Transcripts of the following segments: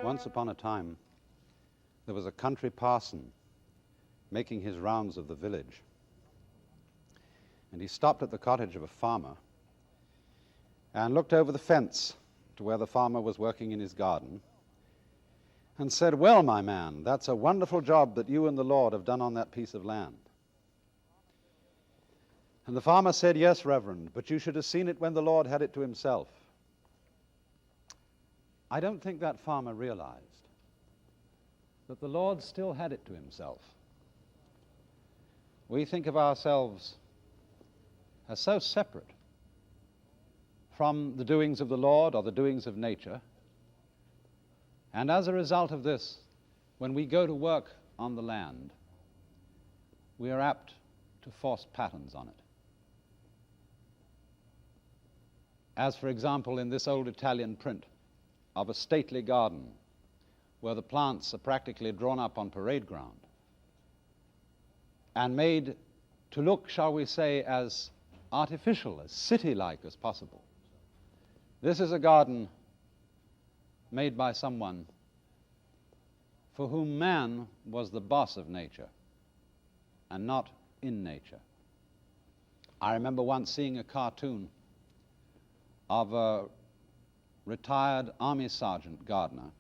Once upon a time, there was a country parson making his rounds of the village. And he stopped at the cottage of a farmer and looked over the fence to where the farmer was working in his garden and said, "Well, my man, that's a wonderful job that you and the Lord have done on that piece of land." And the farmer said, "Yes, Reverend, but you should have seen it when the Lord had it to himself." I don't think that farmer realized that the Lord still had it to himself. We think of ourselves as so separate from the doings of the Lord or the doings of nature, and as a result of this, when we go to work on the land, we are apt to force patterns on it. As, for example, in this old Italian print of a stately garden where the plants are practically drawn up on parade ground and made to look, shall we say, as artificial, as city-like as possible. This is a garden made by someone for whom man was the boss of nature and not in nature. I remember once seeing a cartoon of a retired army sergeant gardener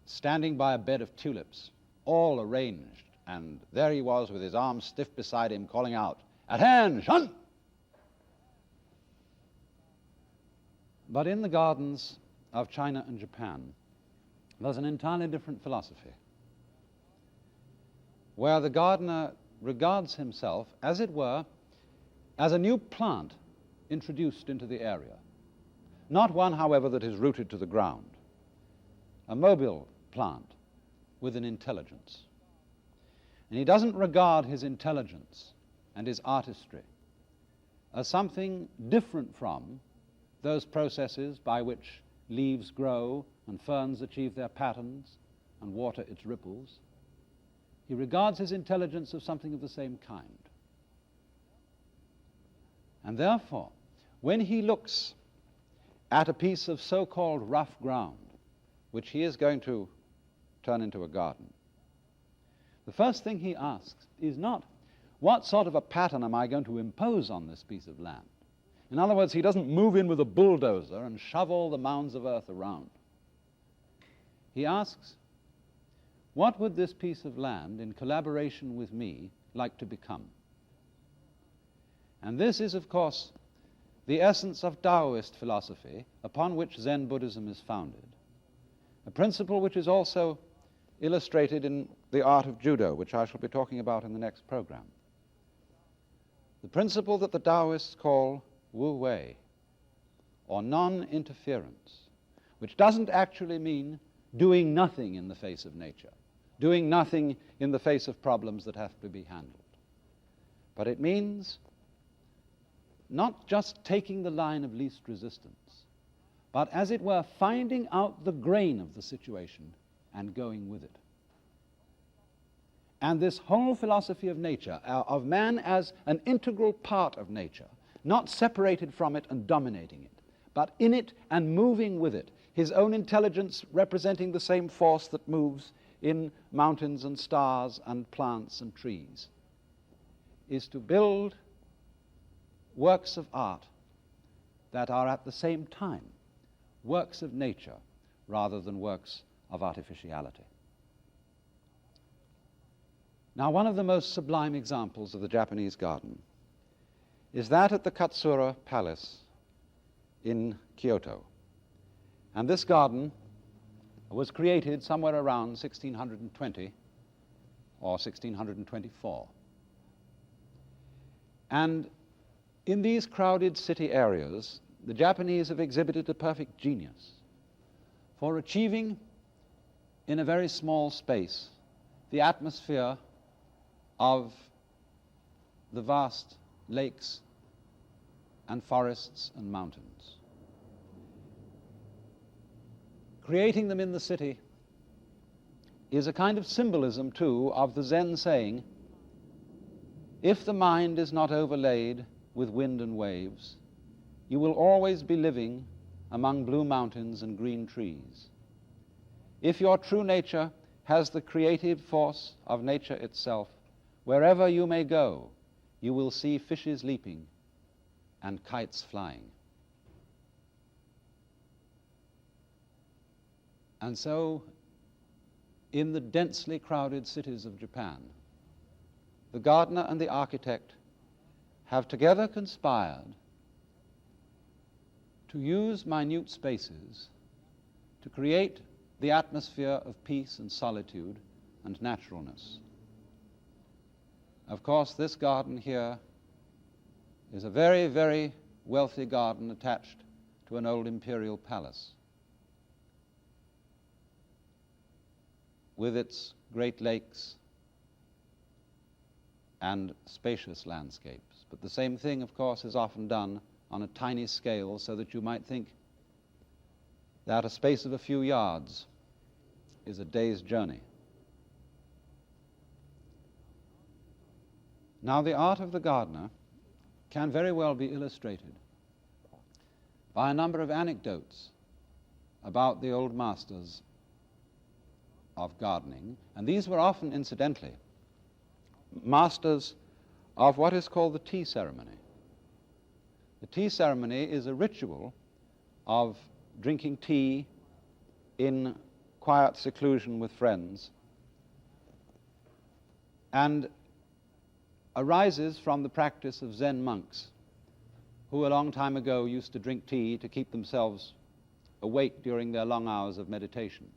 standing by a bed of tulips, all arranged, and there he was with his arms stiff beside him, calling out, "At hand, shun!" But in the gardens of China and Japan, there's an entirely different philosophy, where the gardener regards himself, as it were, as a new plant introduced into the area. Not one, however, that is rooted to the ground. A mobile plant with an intelligence. And he doesn't regard his intelligence and his artistry as something different from those processes by which leaves grow and ferns achieve their patterns and water its ripples. He regards his intelligence as something of the same kind. And therefore, when he looks at a piece of so-called rough ground, which he is going to turn into a garden, the first thing he asks is not, what sort of a pattern am I going to impose on this piece of land? In other words, he doesn't move in with a bulldozer and shove all the mounds of earth around. He asks, what would this piece of land, in collaboration with me, like to become? And this is, of course, the essence of Taoist philosophy, upon which Zen Buddhism is founded, a principle which is also illustrated in the art of judo, which I shall be talking about in the next program. The principle that the Taoists call Wu Wei, or non-interference, which doesn't actually mean doing nothing in the face of nature, doing nothing in the face of problems that have to be handled. But it means not just taking the line of least resistance, but, as it were, finding out the grain of the situation and going with it. And this whole philosophy of nature, of man as an integral part of nature, not separated from it and dominating it, but in it and moving with it, his own intelligence representing the same force that moves in mountains and stars and plants and trees, is to build works of art that are at the same time works of nature rather than works of artificiality. Now, one of the most sublime examples of the Japanese garden is that at the Katsura Palace in Kyoto. And this garden was created somewhere around 1620 or 1624. And in these crowded city areas, the Japanese have exhibited a perfect genius for achieving, in a very small space, the atmosphere of the vast lakes and forests and mountains. Creating them in the city is a kind of symbolism, too, of the Zen saying, if the mind is not overlaid with wind and waves, you will always be living among blue mountains and green trees. If your true nature has the creative force of nature itself, wherever you may go, you will see fishes leaping and kites flying. And so, in the densely crowded cities of Japan, the gardener and the architect have together conspired to use minute spaces to create the atmosphere of peace and solitude and naturalness. Of course, this garden here is a very, very wealthy garden attached to an old imperial palace, with its great lakes and spacious landscapes. But the same thing, of course, is often done on a tiny scale, so that you might think that a space of a few yards is a day's journey. Now, the art of the gardener can very well be illustrated by a number of anecdotes about the old masters of gardening, and these were often, incidentally, masters of what is called the tea ceremony. The tea ceremony is a ritual of drinking tea in quiet seclusion with friends, and arises from the practice of Zen monks who a long time ago used to drink tea to keep themselves awake during their long hours of meditation.